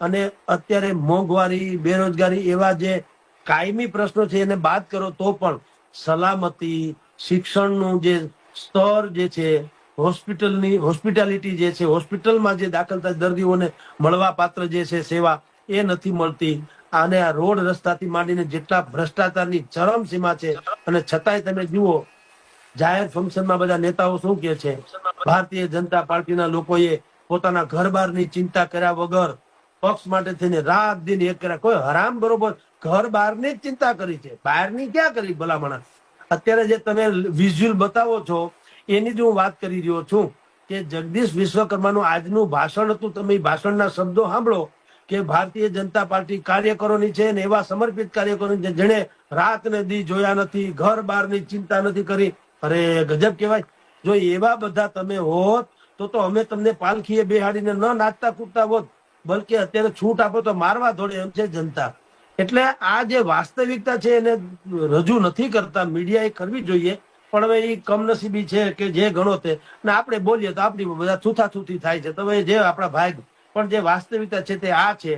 અને અત્યારે મોંઘવારી, બેરોજગારી એવા જે કાયમી પ્રશ્નો છે એને બાદ કરો તો પણ સલામતી, શિક્ષણનું જે સ્તર જે છે, હોસ્પિટાલિટી જે છે, હોસ્પિટલમાં જે દાખલ થાય દર્દીઓને મળવા પાત્ર જે છે સેવા, એ નથી મળતી. અને આ રોડ રસ્તાથી માંડીને જેટલા ભ્રષ્ટાચારની ચરમસીમા છે, અને છતાંય તમે જુઓ જાહેર ફંક્શનમાં બધા નેતાઓ શું કે છે, ભારતીય જનતા પાર્ટીના લોકોએ પોતાના ઘર બારની ચિંતા કર્યા વગર પક્ષ માટે થઈને રાત દિન એક કર્યા. કોઈ હરામ બરોબર ઘર બહારની જ ચિંતા કરી છે, બહારની ક્યાં કરી ભલામણ. અત્યારે જે તમે વિઝ્યુઅલ બતાવો છો એની જ હું વાત કરી રહ્યો છું કે જગદીશ વિશ્વકર્માનું આજનું ભાષણ હતું. તમે ભાષણના શબ્દો સાંભળો કે ભારતીય જનતા પાર્ટી કાર્યકરોની છે ને એવા સમર્પિત કાર્યકરોની છે જેને રાત ને દી જોયા નથી, ઘર બહારની ચિંતા નથી કરી. અરે ગજબ કહેવાય. જો એવા બધા તમે હોત તો અમે તમને પાલખીએ બેહાડીને ન નાચતા કૂદતા હોત, બલકે અત્યારે છૂટ આપો તો મારવા દોડે એમ છે જનતા. એટલે આ જે વાસ્તવિકતા છે એને રજૂ નથી કરતા, મીડિયાએ કરવી જોઈએ. પણ હવે એ કમનસીબી છે કે જે ગણો તે, ને આપણે બોલીએ તો આપણી બધા છૂથાછૂથી થાય છે. તો જે આપણા ભાઈ, પણ જે વાસ્તવિકતા છે તે આ છે